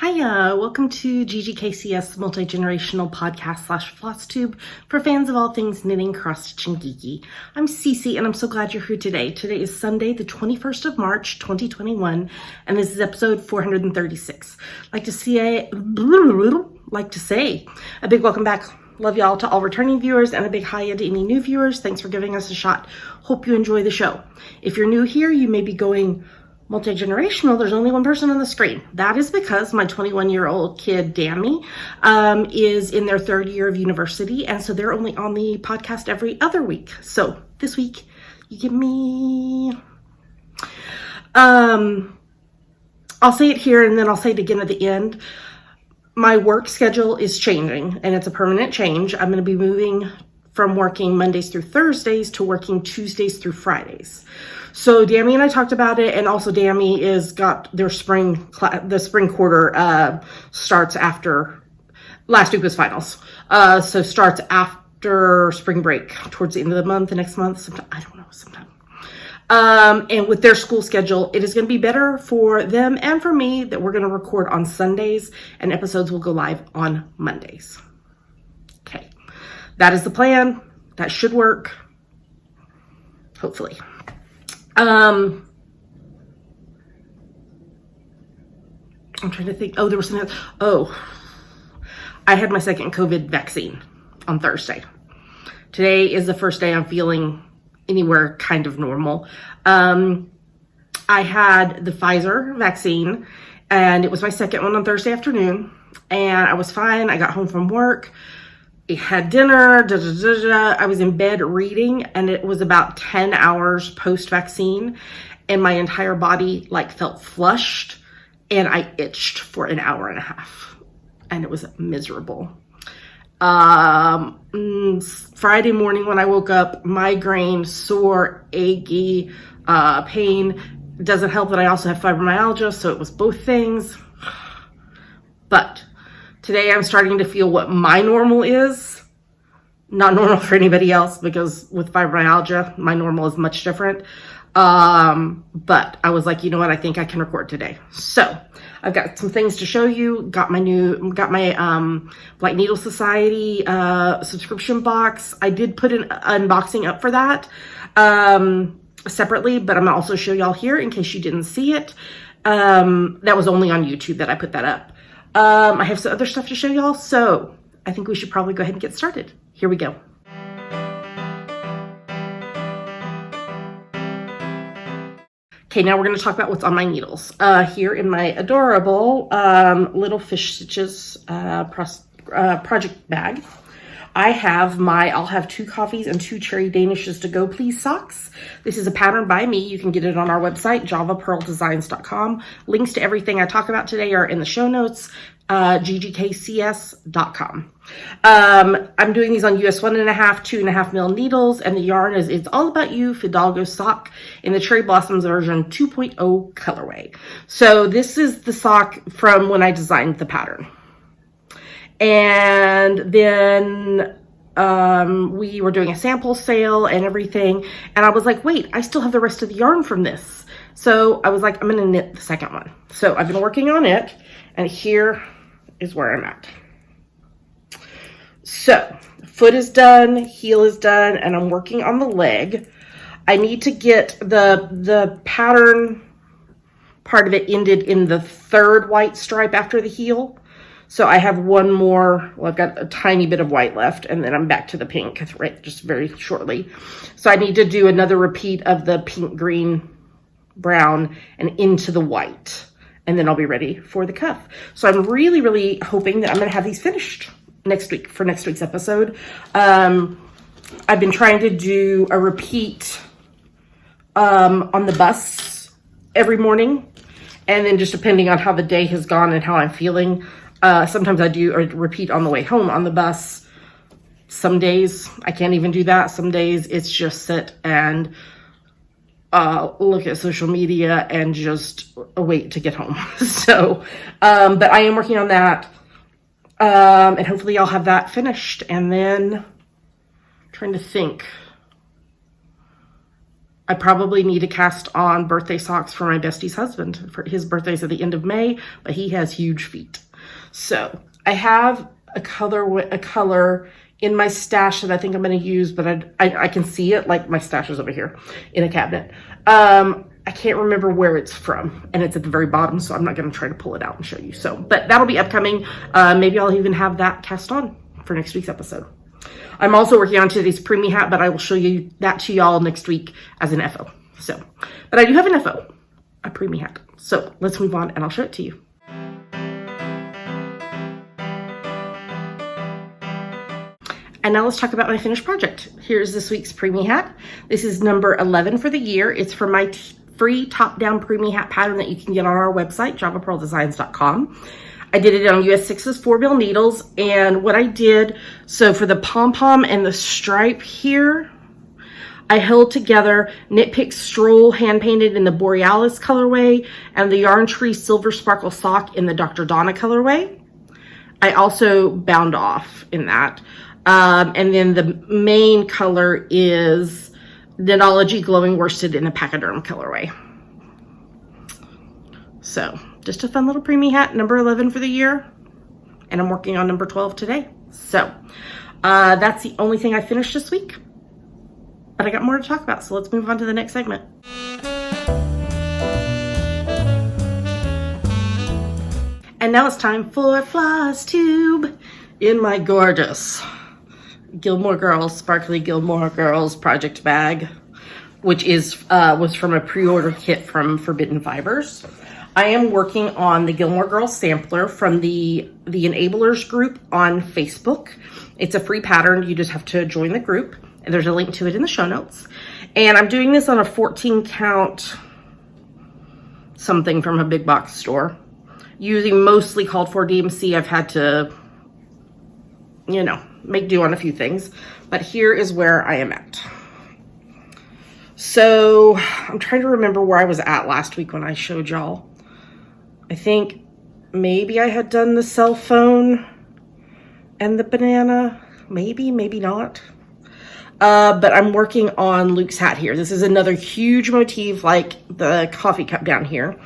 Hiya, welcome to GGKCS multi-generational podcast / FlossTube for fans of all things knitting, cross-stitch, and geeky. I'm Cece, and I'm so glad you're here today. Today is Sunday, the 21st of March, 2021, and this is episode 436. Like to say a big welcome back. Love y'all to all returning viewers, and a big hiya to any new viewers. Thanks for giving us a shot. Hope you enjoy the show. If you're new here, you may be going, multi-generational, there's only one person on the screen. That is because my 21-year-old kid, Dammy, is in their third year of university, and so they're only on the podcast every other week. So this week, you get me. I'll say it here, and then I'll say it again at the end. My work schedule is changing, and it's a permanent change. I'm going to be moving from working Mondays through Thursdays to working Tuesdays through Fridays. So Dammy and I talked about it, and also Dammy is got their the spring quarter starts after, last week was finals. So starts after spring break, towards the end of the month, the next month, sometime, I don't know, sometime. And with their school schedule, it is going to be better for them and for me that we're going to record on Sundays and episodes will go live on Mondays. Okay. That is the plan. That should work. Hopefully. I'm trying to think. Oh, there was something else. Oh, I had my second COVID vaccine on Thursday. Today is the first day I'm feeling anywhere kind of normal. I had the Pfizer vaccine, and it was my second one on Thursday afternoon, and I was fine. I got home from work. I had dinner, I was in bed reading, and it was about 10 hours post-vaccine, and my entire body felt flushed, and I itched for an hour and a half, and it was miserable. Friday morning when I woke up, migraine, sore, achy, pain. It doesn't help that I also have fibromyalgia, so it was both things. But today I'm starting to feel what my normal is. Not normal for anybody else, because with fibromyalgia, my normal is much different. But I was like, you know what? I think I can record today. So I've got some things to show you. Got my Black Needle Society subscription box. I did put an unboxing up for that separately, but I'm gonna also show y'all here in case you didn't see it. That was only on YouTube that I put that up. I have some other stuff to show y'all, so I think we should probably go ahead and get started. Here we go. Okay, now we're going to talk about what's on my needles. Here in my adorable Little Fish Stitches project bag, I'll have 2 coffees and 2 cherry danishes to go please socks. This is a pattern by me. You can get it on our website, javapearldesigns.com. Links to everything I talk about today are in the show notes, ggkcs.com. I'm doing these on US 1.5, 2.5 mil needles, and the yarn is It's All About You Fidalgo sock in the Cherry Blossoms version 2.0 colorway. So this is the sock from when I designed the pattern. And then we were doing a sample sale and everything, and I was like, wait, I still have the rest of the yarn from this. So I was like, I'm gonna knit the second one. So I've been working on it, and here is where I'm at. So foot is done, heel is done, and I'm working on the leg. I need to get the pattern part of it ended in the 3rd white stripe after the heel. So I have one more, well, I've got a tiny bit of white left, and then I'm back to the pink, right, just very shortly. So I need to do another repeat of the pink, green, brown, and into the white, and then I'll be ready for the cuff. So I'm really, really hoping that I'm going to have these finished next week for next week's episode. I've been trying to do a repeat on the bus every morning, and then just depending on how the day has gone and how I'm feeling, sometimes I do a repeat on the way home on the bus. Some days I can't even do that. Some days it's just sit and look at social media and just wait to get home. So, but I am working on that. And hopefully I'll have that finished. And then trying to think. I probably need to cast on birthday socks for my bestie's husband. For his birthday's at the end of May, but he has huge feet. So I have a color in my stash that I think I'm going to use, but I can see it, like my stash is over here in a cabinet. I can't remember where it's from, and it's at the very bottom, so I'm not going to try to pull it out and show you. So, but that'll be upcoming. Maybe I'll even have that cast on for next week's episode. I'm also working on today's preemie hat, but I will show you that to y'all next week as an FO. So, but I do have an FO, a preemie hat. So let's move on and I'll show it to you. And now let's talk about my finished project. Here's this week's preemie hat. This is number 11 for the year. It's from my free top-down preemie hat pattern that you can get on our website, javapearldesigns.com. I did it on US 6's 4-bill needles, and what I did, so for the pom-pom and the stripe here, I held together Knit Pick Stroll hand-painted in the Borealis colorway and the Yarn Tree Silver Sparkle Sock in the Dr. Donna colorway. I also bound off in that. And then the main color is Knitology Glowing Worsted in a Pachyderm colorway. So just a fun little preemie hat, number 11 for the year. And I'm working on number 12 today. So that's the only thing I finished this week. But I got more to talk about, so let's move on to the next segment. And now it's time for FlossTube in my gorgeous Gilmore Girls, Sparkly Gilmore Girls project bag, which is was from a pre-order kit from Forbidden Fibers. I am working on the Gilmore Girls sampler from the Enablers group on Facebook. It's a free pattern. You just have to join the group, and there's a link to it in the show notes. And I'm doing this on a 14 count something from a big box store. Using mostly called for DMC, I've had to, you know, make do on a few things, but here is where I am at. So I'm trying to remember where I was at last week when I showed y'all. I think maybe I had done the cell phone and the banana, maybe not. But I'm working on Luke's hat here. This is another huge motif like the coffee cup down here.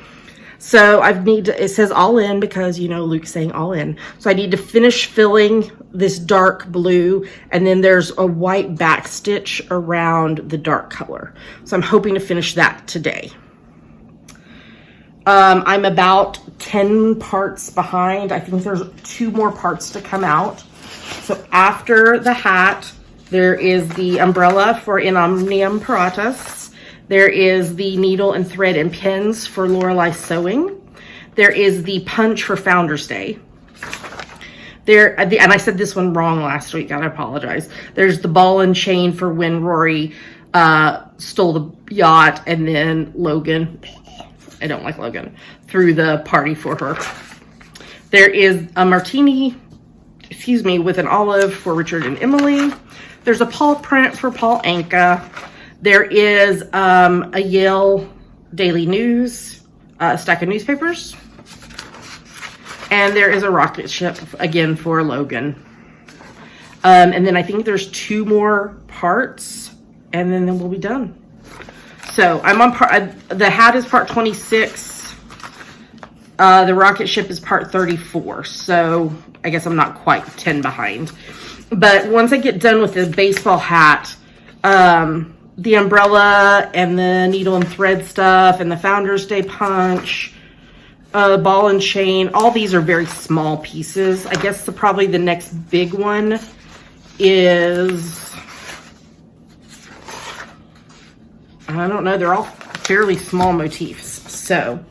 So it says all in because, you know, Luke's saying all in. So I need to finish filling this dark blue, and then there's a white back stitch around the dark color. So I'm hoping to finish that today. I'm about 10 parts behind. I think there's 2 more parts to come out. So after the hat, there is the umbrella for In Omnium Paratus. There is the needle and thread and pins for Lorelei Sewing. There is the punch for Founder's Day. And I said this one wrong last week, I apologize. There's the ball and chain for when Rory stole the yacht, and then Logan, I don't like Logan, threw the party for her. There is a martini, with an olive for Richard and Emily. There's a Paul print for Paul Anka. There is a Yale Daily News, a stack of newspapers. And there is a rocket ship, again, for Logan. And then I think there's 2 more parts, and then we'll be done. So I'm on the hat is part 26. The rocket ship is part 34. So I guess I'm not quite 10 behind. But once I get done with the baseball hat, the umbrella and the needle and thread stuff and the Founder's Day punch, ball and chain, all these are very small pieces. I guess probably the next big one is, I don't know, they're all fairly small motifs. So,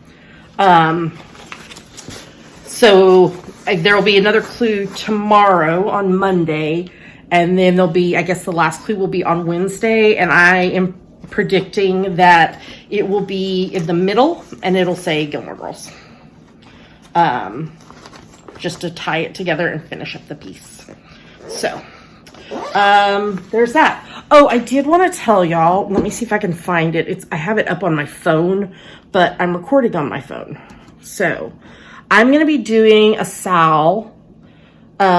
there will be another clue tomorrow on Monday. And then there'll be, I guess the last clue will be on Wednesday. And I am predicting that it will be in the middle and it'll say Gilmore Girls. Just to tie it together and finish up the piece. So, there's that. Oh, I did want to tell y'all, let me see if I can find it. I have it up on my phone, but I'm recording on my phone. So, I'm going to be doing a SAL,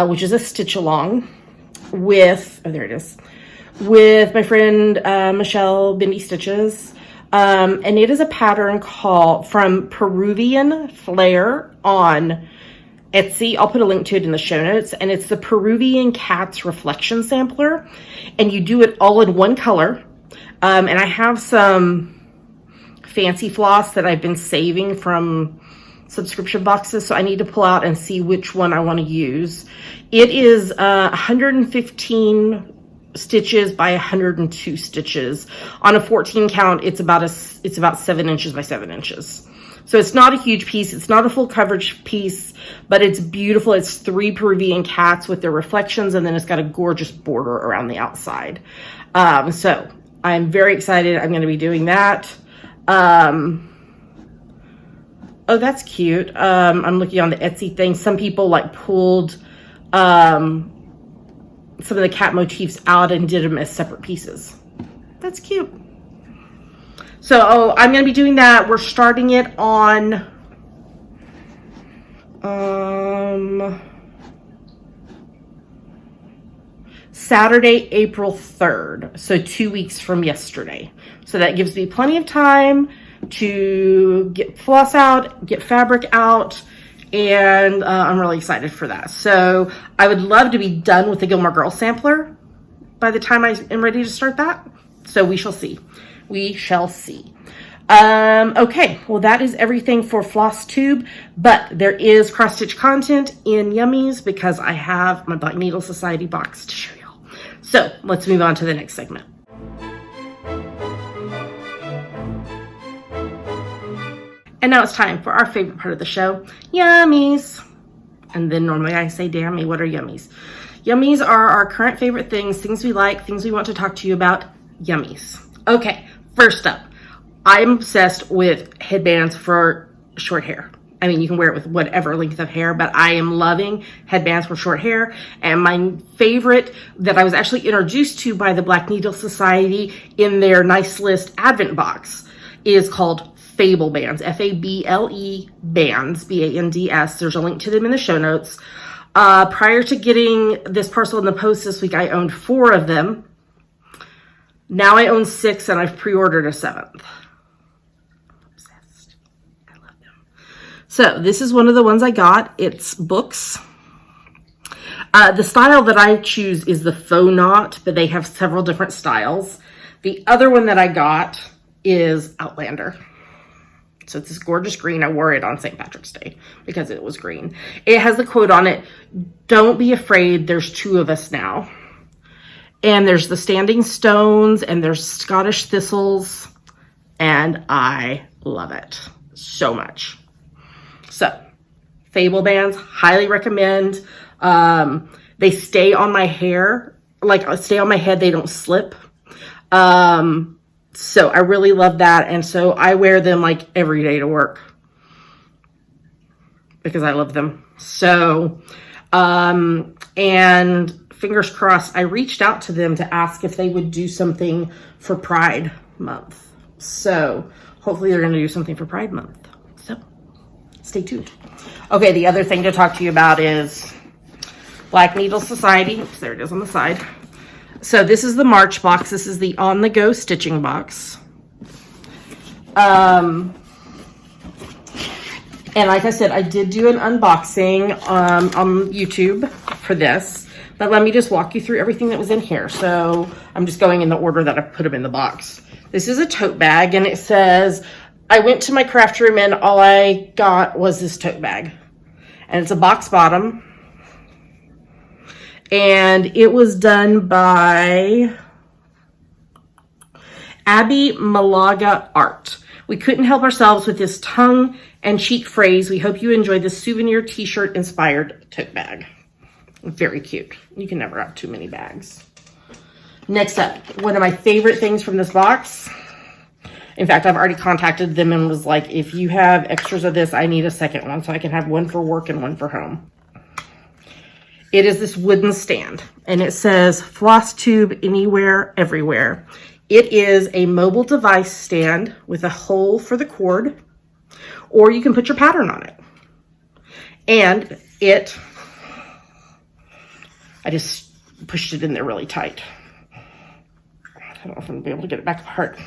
which is a stitch along, with, oh, there it is, with my friend Michelle Bendy Stitches. And it is a pattern called from Peruvian Flair on Etsy. I'll put a link to it in the show notes. And it's the Peruvian Cats Reflection Sampler. And you do it all in one color. And I have some fancy floss that I've been saving from subscription boxes, so I need to pull out and see which one I want to use. It is 115 stitches by 102 stitches. On a 14 count, it's about 7 inches by 7 inches. So it's not a huge piece. It's not a full coverage piece, but it's beautiful. It's 3 Peruvian cats with their reflections, and then it's got a gorgeous border around the outside. So I'm very excited. I'm going to be doing that. Oh, that's cute. I'm looking on the Etsy thing. Some people like pulled some of the cat motifs out and did them as separate pieces. That's cute. So I'm going to be doing that. We're starting it on Saturday, April 3rd. So 2 weeks from yesterday. So that gives me plenty of time to get floss out, get fabric out, and I'm really excited for that. So I would love to be done with the Gilmore Girls sampler by the time I am ready to start that. So we shall see. We shall see. Okay, well that is everything for FlossTube, but there is cross-stitch content in Yummies because I have my Black Needle Society box to show y'all. So let's move on to the next segment. And now it's time for our favorite part of the show, Yummies. And then normally I say, damn me, what are Yummies? Yummies are our current favorite things, things we like, things we want to talk to you about, Yummies. Okay, first up, I'm obsessed with headbands for short hair. I mean, you can wear it with whatever length of hair, but I am loving headbands for short hair. And my favorite that I was actually introduced to by the Black Needle Society in their Nice List Advent box is called Fable bands, F-A-B-L-E bands, B-A-N-D-S. There's a link to them in the show notes. Prior to getting this parcel in the post this week, I owned 4 of them. Now I own 6 and I've pre-ordered a 7th. I'm obsessed. I love them. So this is one of the ones I got. It's Books. The style that I choose is the faux knot, but they have several different styles. The other one that I got is Outlander. So it's this gorgeous green. I wore it on St. Patrick's Day because it was green. It has the quote on it, "Don't be afraid, there's 2 of us now." And there's the standing stones and there's Scottish thistles. And I love it so much. So, Fable bands, highly recommend. They stay on my hair, like stay on my head, they don't slip. So I really love that. And so I wear them like every day to work because I love them. So, and fingers crossed, I reached out to them to ask if they would do something for Pride Month. So hopefully they're going to do something for Pride Month. So stay tuned. Okay, the other thing to talk to you about is Black Needle Society. Oops, there it is on the side. So this is the March box. This is the on-the-go stitching box. And like I said, I did do an unboxing on YouTube for this. But let me just walk you through everything that was in here. So I'm just going in the order that I put them in the box. This is a tote bag, and it says, I went to my craft room and all I got was this tote bag. And it's a box bottom. And it was done by Abby Malaga Art. We couldn't help ourselves with this tongue-in-cheek phrase. We hope you enjoy this souvenir t-shirt inspired tote bag. Very cute. You can never have too many bags. Next up, one of my favorite things from this box. In fact, I've already contacted them and was like, if you have extras of this, I need a second one so I can have one for work and one for home. It is this wooden stand, and it says FlossTube Anywhere, Everywhere. It is a mobile device stand with a hole for the cord, or you can put your pattern on it. And I just pushed it in there really tight. I don't know if I'm going to be able to get it back apart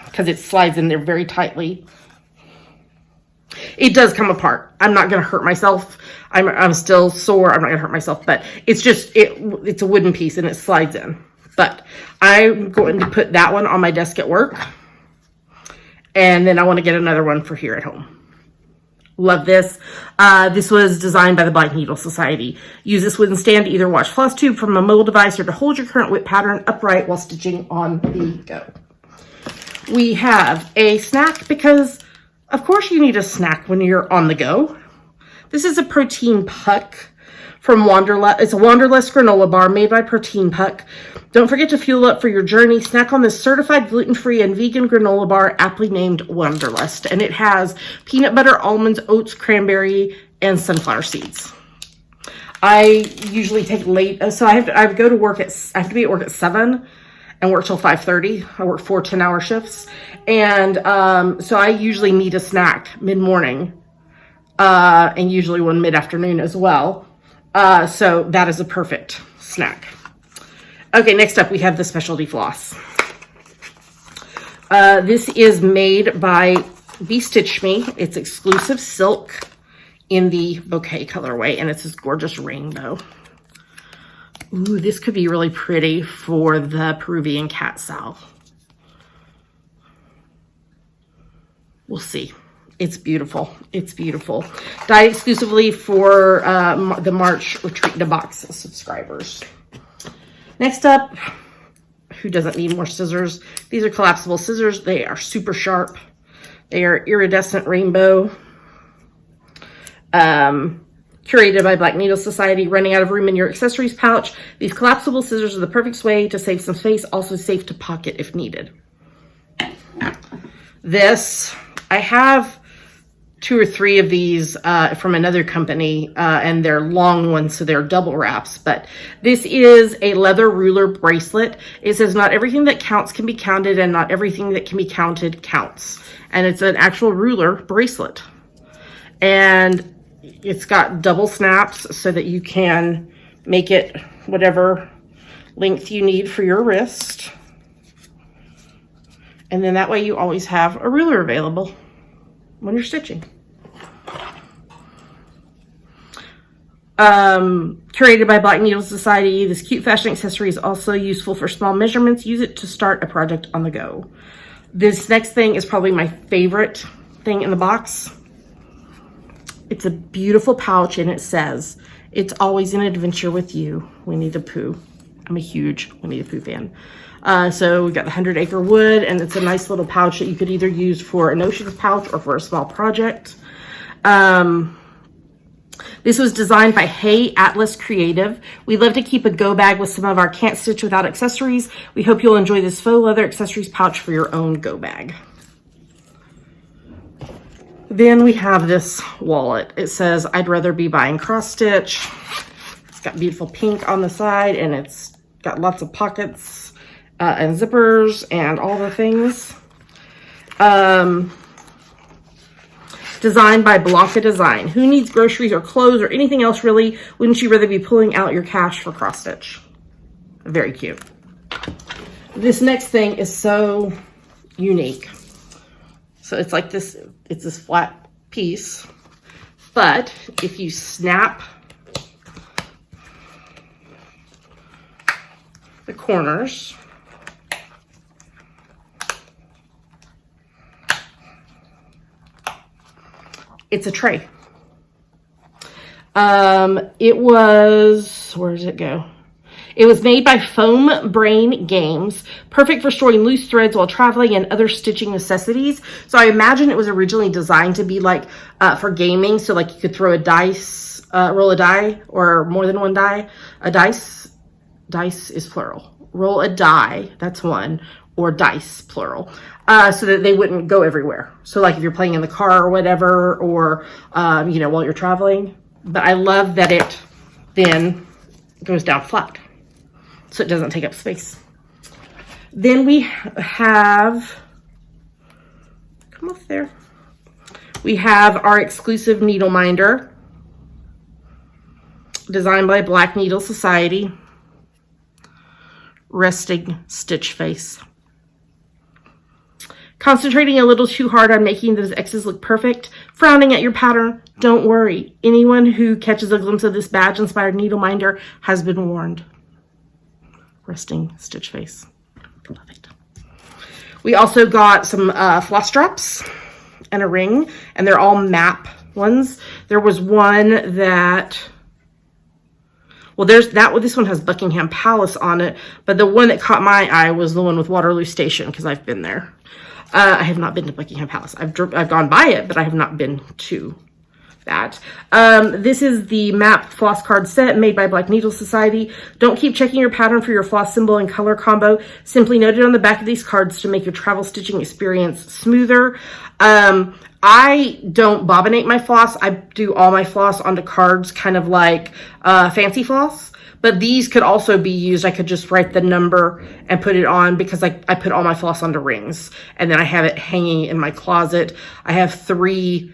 because it slides in there very tightly. It does come apart. I'm not going to hurt myself. I'm still sore. I'm not going to hurt myself, but it's just, it's a wooden piece and it slides in. But I'm going to put that one on my desk at work. And then I want to get another one for here at home. Love this. This was designed by the Black Needle Society. Use this wooden stand to either watch FlossTube from a mobile device or to hold your current whip pattern upright while stitching on the go. We have a snack because, of course, you need a snack when you're on the go. This is a protein puck from Wanderlust. It's a Wanderlust granola bar made by Protein Puck. Don't forget to fuel up for your journey. Snack on this certified gluten-free and vegan granola bar aptly named Wanderlust. And it has peanut butter, almonds, oats, cranberry, and sunflower seeds. I usually take late, so I have to be at work at 7 and work till 5:30. I work 4 10-hour shifts. And so I usually need a snack mid-morning and usually one mid-afternoon as well. So that is a perfect snack. Okay, next up we have the specialty floss. This is made by Stitch Me. It's exclusive silk in the bouquet colorway, and it's this gorgeous rainbow. Ooh, this could be really pretty for the Peruvian cat sow. We'll see. It's beautiful. It's beautiful. Dyed exclusively for the March Retreat in a Box subscribers. Next up, who doesn't need more scissors? These are collapsible scissors. They are super sharp. They are iridescent rainbow. Curated by Black Needle Society. Running out of room in your accessories pouch. These collapsible scissors are the perfect way to save some space. Also safe to pocket if needed. This, I have 2 or 3 of these from another company, and they're long ones, so they're double wraps. But this is a leather ruler bracelet. It says not everything that counts can be counted, and not everything that can be counted counts. And it's an actual ruler bracelet. And it's got double snaps so that you can make it whatever length you need for your wrist. And then that way you always have a ruler available when you're stitching. Curated by Black Needle Society, this cute fashion accessory is also useful for small measurements. Use it to start a project on the go. This next thing is probably my favorite thing in the box. It's a beautiful pouch, and it says, "It's always an adventure with you, Winnie the Pooh." I'm a huge Winnie the Pooh fan. So we've got the 100-acre wood, and it's a nice little pouch that you could either use for an ocean pouch or for a small project. This was designed by Hey Atlas Creative. We love to keep a go bag with some of our can't stitch without accessories. We hope you'll enjoy this faux leather accessories pouch for your own go bag. Then we have this wallet. It says, "I'd rather be buying cross stitch." It's got beautiful pink on the side, and it's got lots of pockets and zippers and all the things. Designed by Blanca Design. Who needs groceries or clothes or anything else really? Wouldn't you rather be pulling out your cash for cross stitch? Very cute. This next thing is so unique. So it's like this, it's this flat piece, but if you snap the corners, it's a tray. It was, where does it go? It was made by Foam Brain Games, perfect for storing loose threads while traveling and other stitching necessities. So I imagine it was originally designed to be like for gaming. So like you could throw a dice, roll a die, or more than one die. A dice is plural. Roll a die, that's one, or dice, plural, so that they wouldn't go everywhere. So like if you're playing in the car or whatever, or, you know, while you're traveling. But I love that it then goes down flat, so it doesn't take up space. Then we have, come up there. We have our exclusive needle minder, designed by Black Needle Society. resting stitch face. Concentrating a little too hard on making those X's look perfect, frowning at your pattern, don't worry. Anyone who catches a glimpse of this badge-inspired needle minder has been warned. Resting stitch face. Love it. We also got some floss drops and a ring, and they're all map ones. There was one that, well, this one has Buckingham Palace on it, but the one that caught my eye was the one with Waterloo Station, because I've been there. I have not been to Buckingham Palace. I've gone by it, but I have not been to that. This is the map floss card set made by Black Needle Society. Don't keep checking your pattern for your floss symbol and color combo. Simply note it on the back of these cards to make your travel stitching experience smoother. I don't bobbinate my floss. I do all my floss onto cards, kind of like fancy floss. But these could also be used. I could just write the number and put it on, because I put all my floss onto rings. And then I have it hanging in my closet. I have 3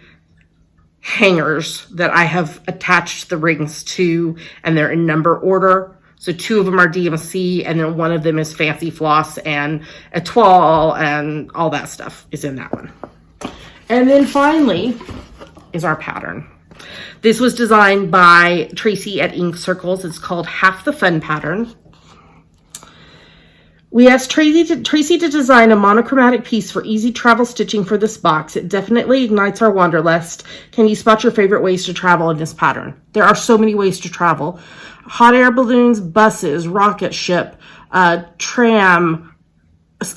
hangers that I have attached the rings to, and they're in number order. So 2 of them are DMC, and then 1 of them is fancy floss and etoile, and all that stuff is in that one. And then finally is our pattern. This was designed by Tracy at Ink Circles. It's called Half the Fun Pattern. We asked Tracy to design a monochromatic piece for easy travel stitching for this box. It definitely ignites our wanderlust. Can you spot your favorite ways to travel in this pattern? There are so many ways to travel. Hot air balloons, buses, rocket ship, tram.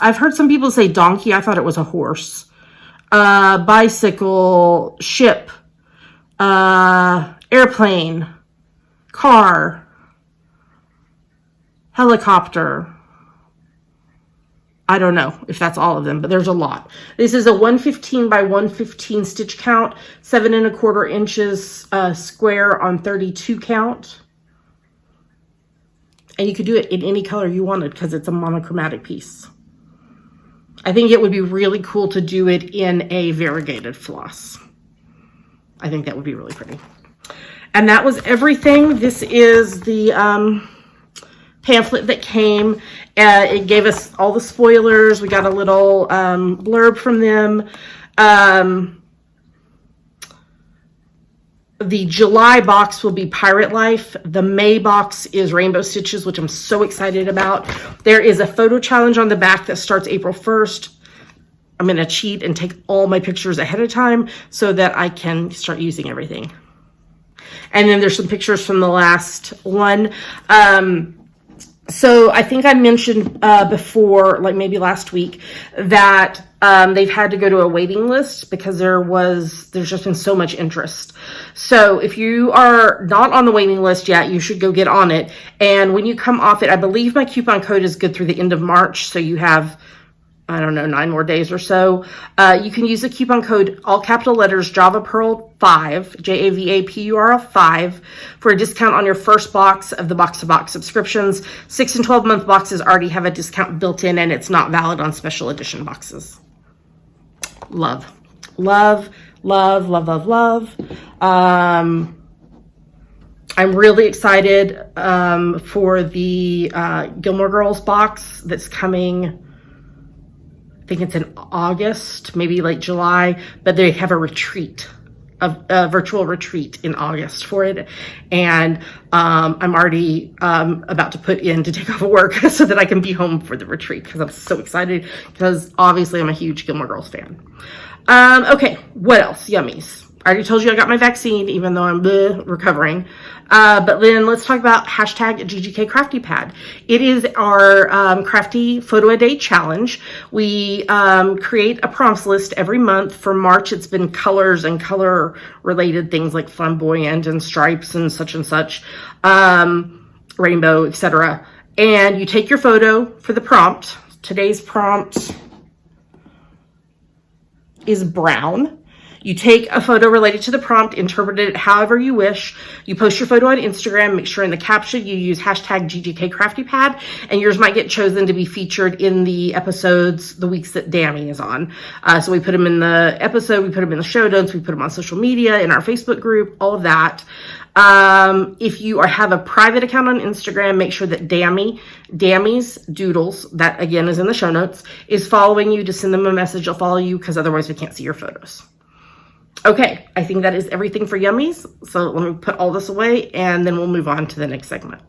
I've heard some people say donkey. I thought it was a horse. Bicycle, ship, airplane, car, helicopter. I don't know if that's all of them, but there's a lot. This is a 115 by 115 stitch count, 7 1/4 inches square on 32 count. And you could do it in any color you wanted because it's a monochromatic piece. I think it would be really cool to do it in a variegated floss. I think that would be really pretty. And that was everything. This is the pamphlet that came. It gave us all the spoilers. We got a little blurb from them. The July box will be Pirate Life. The May box is Rainbow Stitches, which I'm so excited about. There is a photo challenge on the back that starts April 1st. I'm going to cheat and take all my pictures ahead of time so that I can start using everything. And then there's some pictures from the last one. So I think I mentioned before, like maybe last week, that they've had to go to a waiting list because there's just been so much interest. So if you are not on the waiting list yet, you should go get on it. And when you come off it, I believe my coupon code is good through the end of March. So you have, I don't know, 9 more days or so. You can use the coupon code, all capital letters, JavaPearl5, JAVAPURL5, for a discount on your first box of the box-to-box subscriptions. 6 and 12-month boxes already have a discount built in, and it's not valid on special edition boxes. Love, love, love, love, love, love. I'm really excited for the Gilmore Girls box that's coming. I think it's in August, maybe late July, but they have a retreat, a virtual retreat in August for it. And I'm already about to put in to take off of work so that I can be home for the retreat because I'm so excited, because obviously I'm a huge Gilmore Girls fan. Okay, what else? Yummies. I already told you I got my vaccine, even though I'm recovering. But then let's talk about hashtag GGK Crafty Pad. It is our crafty photo a day challenge. We create a prompts list every month. For March, it's been colors and color related things like flamboyant and stripes and such, rainbow, etc. And you take your photo for the prompt. Today's prompt is brown. You take a photo related to the prompt, interpret it however you wish. You post your photo on Instagram. Make sure in the caption you use hashtag GGKCraftyPad, and yours might get chosen to be featured in the episodes the weeks that Dammy is on. So we put them in the episode, we put them in the show notes, we put them on social media, in our Facebook group, all of that. If you have a private account on Instagram, make sure that Dammy's Doodles, that again is in the show notes, is following you. To send them a message, they'll follow you, because otherwise we can't see your photos. Okay, I think that is everything for Yummies. So let me put all this away, and then we'll move on to the next segment.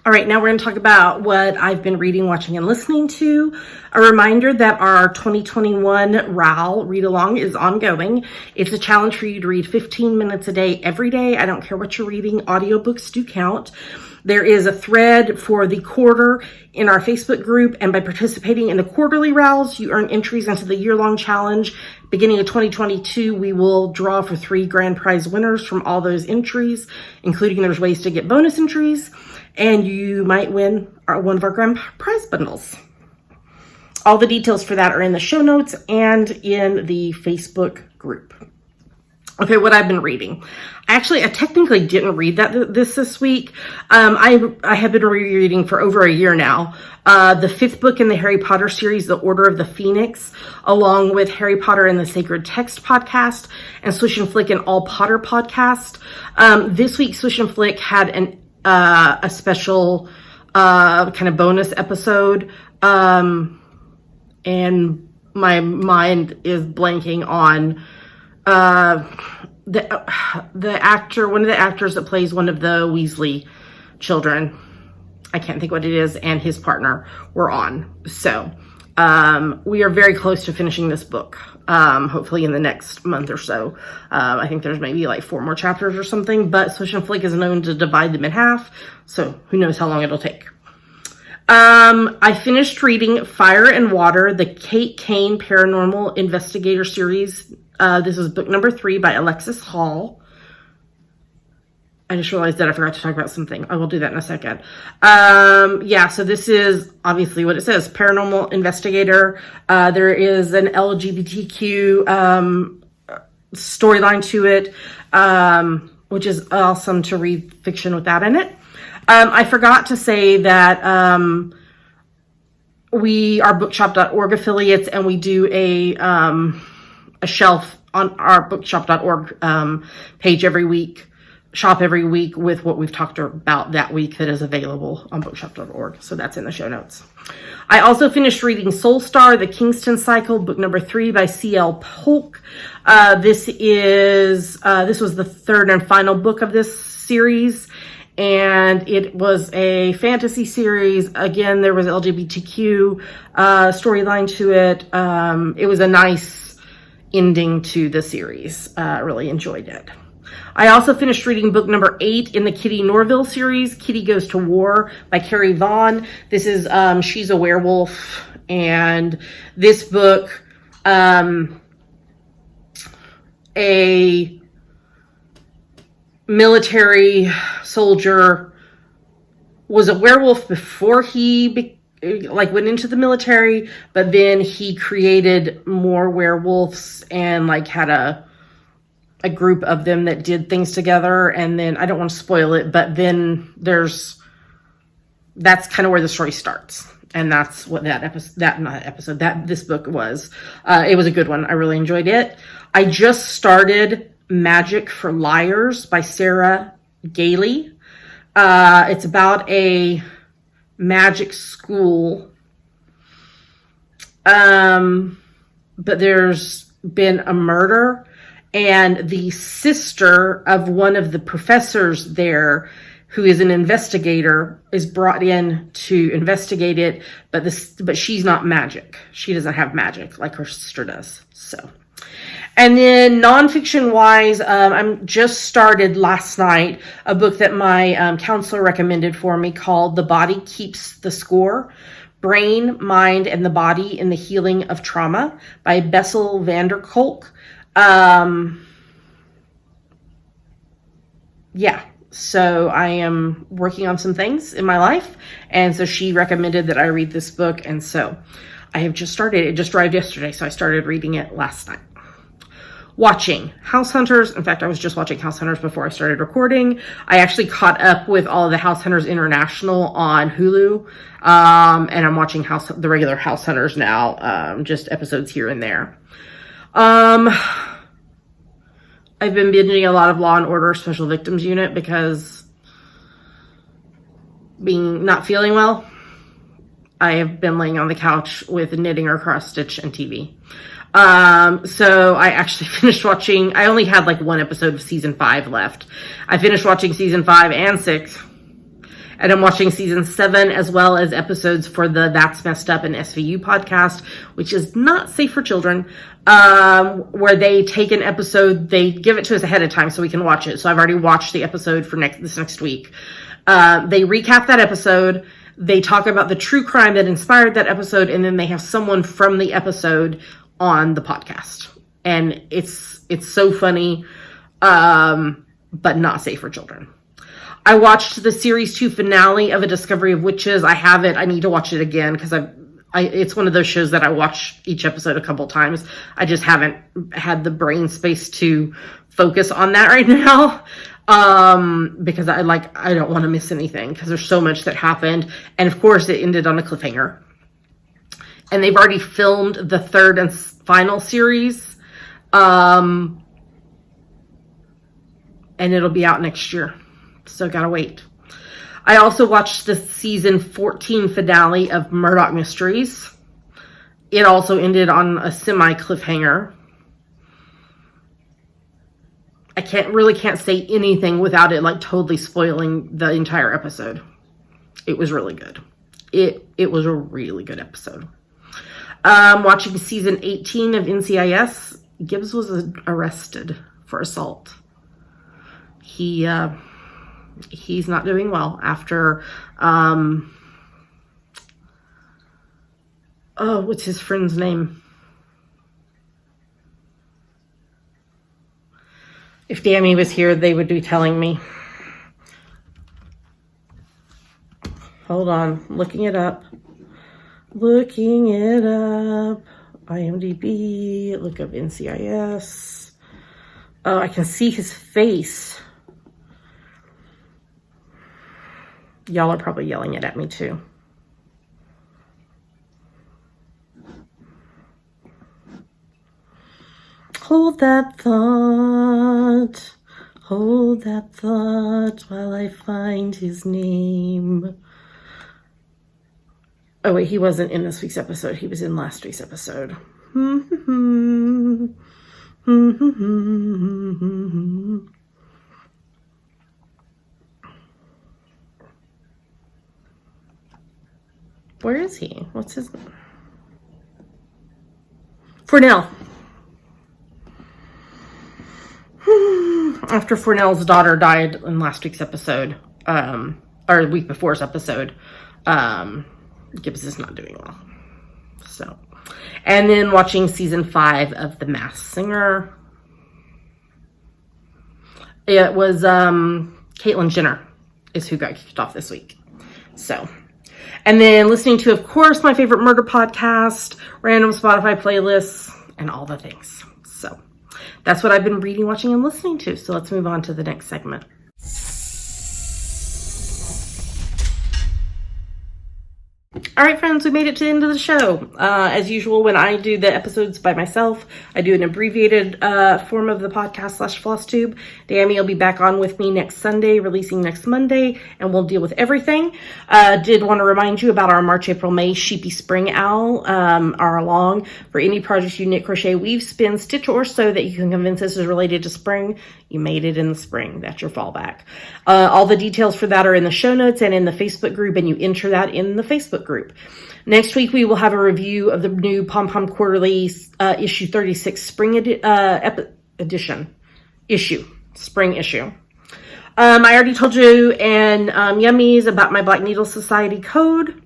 All right, now we're going to talk about what I've been reading, watching, and listening to. A reminder that our 2021 RAL read-along is ongoing. It's a challenge for you to read 15 minutes a day, every day. I don't care what you're reading. Audiobooks do count. There is a thread for the quarter in our Facebook group, and by participating in the quarterly RALs, you earn entries into the year-long challenge. Beginning of 2022, we will draw for 3 grand prize winners from all those entries, including there's ways to get bonus entries, and you might win one of our grand prize bundles. All the details for that are in the show notes and in the Facebook group. Okay, what I've been reading. I technically didn't read that this week. I have been rereading for over a year now. The 5th book in the Harry Potter series, The Order of the Phoenix, along with Harry Potter and the Sacred Text podcast, and Swish and Flick and All Potter podcast. This week, Swish and Flick had a special kind of bonus episode, and my mind is blanking on the actor, one of the actors that plays one of the Weasley children. I can't think what it is, and his partner were on. So we are very close to finishing this book, hopefully in the next month or so. I think there's maybe like 4 more chapters or something, but Swish and Flick is known to divide them in half, so who knows how long it'll take. I finished reading Fire and Water, the Kate Kane Paranormal Investigator series. This is book number 3 by Alexis Hall. I just realized that I forgot to talk about something. I will do that in a second. Yeah, so this is obviously what it says, paranormal investigator. There is an LGBTQ storyline to it, which is awesome to read fiction with that in it. I forgot to say that we are bookshop.org affiliates, and we do a shelf on our bookshop.org page every week. Shop every week with what we've talked about that week that is available on bookshop.org. So that's in the show notes. I also finished reading Soul Star, the Kingston Cycle, book number 3 by C.L. Polk. This was the 3rd and final book of this series, and it was a fantasy series. Again, there was LGBTQ storyline to it. It was a nice ending to the series. Really enjoyed it. I also finished reading book number 8 in the Kitty Norville series, Kitty Goes to War by Carrie Vaughn. This is She's a Werewolf, and this book, a military soldier was a werewolf before he went into the military, but then he created more werewolves and had a group of them that did things together. And then I don't want to spoil it, but then that's kind of where the story starts. And that's what this book was. It was a good one. I really enjoyed it. I just started Magic for Liars by Sarah Gailey. It's about a magic school. But there's been a murder, and the sister of one of the professors there, who is an investigator, is brought in to investigate it, but she's not magic. She doesn't have magic like her sister does. So And then nonfiction wise, I'm just started last night a book that my counselor recommended for me called The Body Keeps the Score: Brain, Mind, and the Body in the Healing of Trauma by Bessel van der Kolk. Yeah, so I am working on some things in my life. And so she recommended that I read this book. And so I have just started. It just arrived yesterday. So I started reading it last night. Watching House Hunters. In fact, I was just watching House Hunters before I started recording. I actually caught up with all of the House Hunters International on Hulu. And I'm watching the regular House Hunters now, just episodes here and there. I've been binging a lot of Law and Order Special Victims Unit because not feeling well, I have been laying on the couch with knitting or cross stitch and TV. So I actually finished watching, I only had like one episode of season 5 left. I finished watching season 5 and 6. And I'm watching season 7 as well as episodes for the That's Messed Up and SVU podcast, which is not safe for children, where they take an episode, they give it to us ahead of time so we can watch it. So I've already watched the episode for this next week. They recap that episode. They talk about the true crime that inspired that episode, and then they have someone from the episode on the podcast. And it's so funny, but not safe for children. I watched the series 2 finale of A Discovery of Witches. I have it. I need to watch it again because it's one of those shows that I watch each episode a couple times. I just haven't had the brain space to focus on that right now. Because I don't want to miss anything because there's so much that happened. And of course it ended on a cliffhanger. And they've already filmed the 3rd and final series. And it'll be out next year. So gotta wait. I also watched the season 14 finale of Murdoch Mysteries. It also ended on a semi-cliffhanger. I can't say anything without it like totally spoiling the entire episode. It was really good. It was a really good episode. Watching season 18 of NCIS. Gibbs was arrested for assault. He's not doing well after, what's his friend's name? If Dammy was here, they would be telling me. Hold on, looking it up. IMDb, look up NCIS. Oh, I can see his face. Y'all are probably yelling it at me too. Hold that thought while I find his name. Oh wait, he wasn't in this week's episode. He was in last week's episode. Where is he? What's his name? Fornell. After Fornell's daughter died in last week's episode, or the week before's episode, Gibbs is not doing well. So, and then watching season 5 of The Masked Singer. It was Caitlyn Jenner is who got kicked off this week. So, and then listening to, of course, my favorite murder podcast, random Spotify playlists, and all the things. So that's what I've been reading, watching, and listening to. So let's move on to the next segment. All right, friends, we made it to the end of the show. As usual, when I do the episodes by myself, I do an abbreviated form of the podcast / FlossTube. Dammy will be back on with me next Sunday, releasing next Monday, and we'll deal with everything. Did want to remind you about our March, April, May Sheepy Spring Owl, our along. For any projects you knit, crochet, weave, spin, stitch, or sew that you can convince us is related to spring, You made it in the spring. That's your fallback. All the details for that are in the show notes and in the Facebook group, and you enter that in the Facebook group. Next week, we will have a review of the new Pom Pom Quarterly issue 36 spring spring issue. I already told you and Yummies about my Black Needle Society code.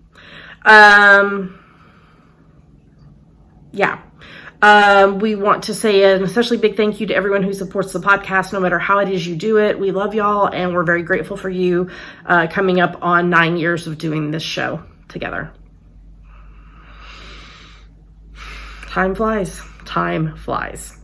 We want to say an especially big thank you to everyone who supports the podcast, no matter how it is you do it. We love y'all, and we're very grateful for you coming up on 9 years of doing this show together. Time flies. Time flies.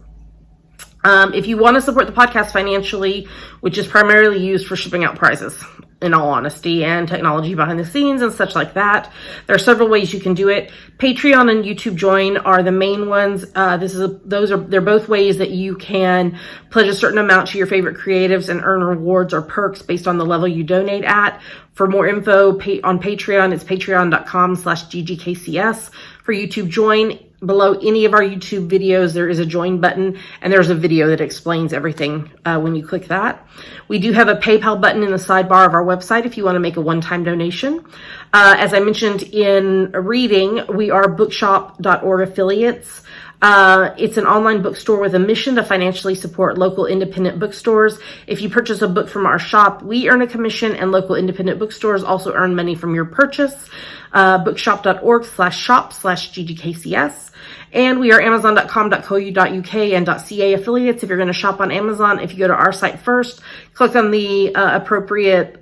If you want to support the podcast financially, which is primarily used for shipping out prizes, in all honesty, and technology behind the scenes and such like that, there are several ways you can do it. Patreon and YouTube Join are the main ones. They're both ways that you can pledge a certain amount to your favorite creatives and earn rewards or perks based on the level you donate at. For more info on Patreon, it's patreon.com/GGKCS. For YouTube Join, below any of our YouTube videos, there is a join button, and there's a video that explains everything when you click that. We do have a PayPal button in the sidebar of our website if you want to make a one-time donation. As I mentioned in reading, we are bookshop.org affiliates. It's an online bookstore with a mission to financially support local independent bookstores. If you purchase a book from our shop, we earn a commission, and local independent bookstores also earn money from your purchase. Bookshop.org/shop/GGKCS. And we are amazon.com.co.uk and .ca affiliates. If you're going to shop on Amazon, if you go to our site first, click on the appropriate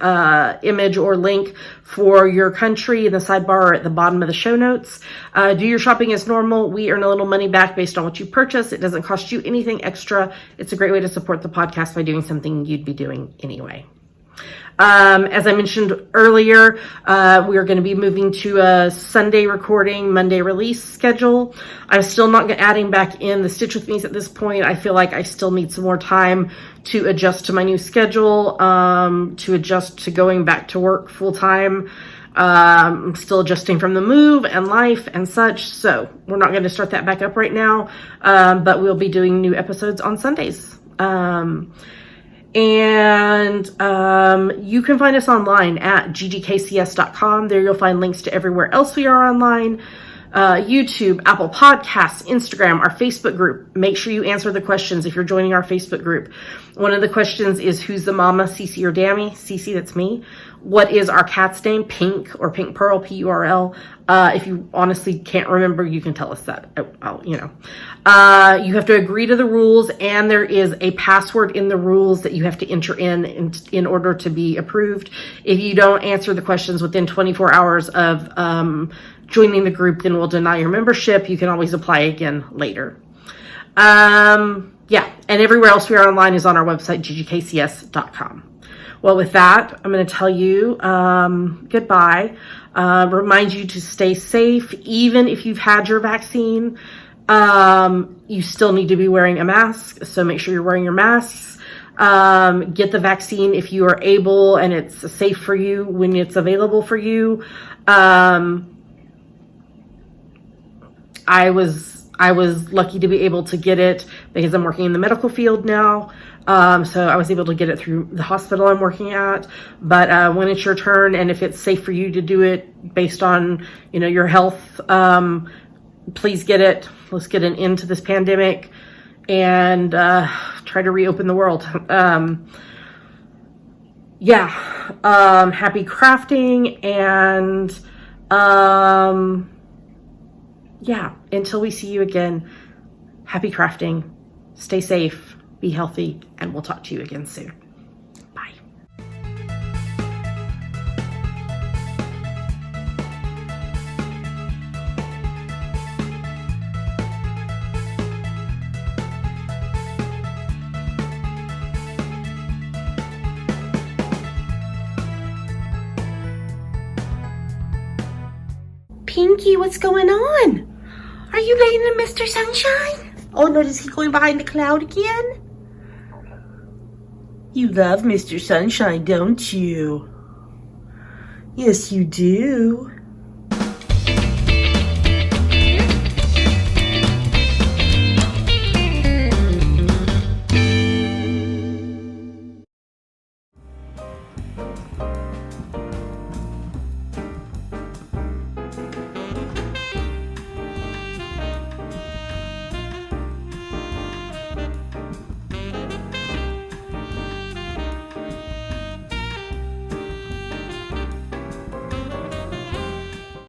image or link for your country in the sidebar or at the bottom of the show notes. Do your shopping as normal. We earn a little money back based on what you purchase. It doesn't cost you anything extra. It's a great way to support the podcast by doing something you'd be doing anyway. As I mentioned earlier, we are going to be moving to a Sunday recording, Monday release schedule. I'm still not adding back in the Stitch With Me's at this point. I feel like I still need some more time to adjust to my new schedule, to adjust to going back to work full time. I'm still adjusting from the move and life and such, so we're not going to start that back up right now, but we'll be doing new episodes on Sundays. And you can find us online at ggkcs.com. There you'll find links to everywhere else we are online. YouTube, Apple Podcasts, Instagram, our Facebook group. Make sure you answer the questions if you're joining our Facebook group. One of the questions is, who's the mama, Cece or Dammy? Cece, that's me. What is our cat's name? Pink or Pink Pearl, P-U-R-L. If you honestly can't remember, you can tell us that. You have to agree to the rules, and there is a password in the rules that you have to enter in order to be approved. If you don't answer the questions within 24 hours of joining the group, then we'll deny your membership. You can always apply again later. And everywhere else we are online is on our website, ggkcs.com. Well, with that, I'm going to tell you goodbye. Remind you to stay safe. Even if you've had your vaccine, you still need to be wearing a mask. So make sure you're wearing your masks. Get the vaccine if you are able and it's safe for you when it's available for you. I was lucky to be able to get it because I'm working in the medical field now. So I was able to get it through the hospital I'm working at. But when it's your turn, and if it's safe for you to do it based on, your health, please get it. Let's get an end to this pandemic and try to reopen the world. Happy crafting, and until we see you again, happy crafting, stay safe, be healthy, and we'll talk to you again soon. Bye. Pinky, what's going on? Are you laying in Mr. Sunshine? Oh no, is he going behind the cloud again? You love Mr. Sunshine, don't you? Yes, you do.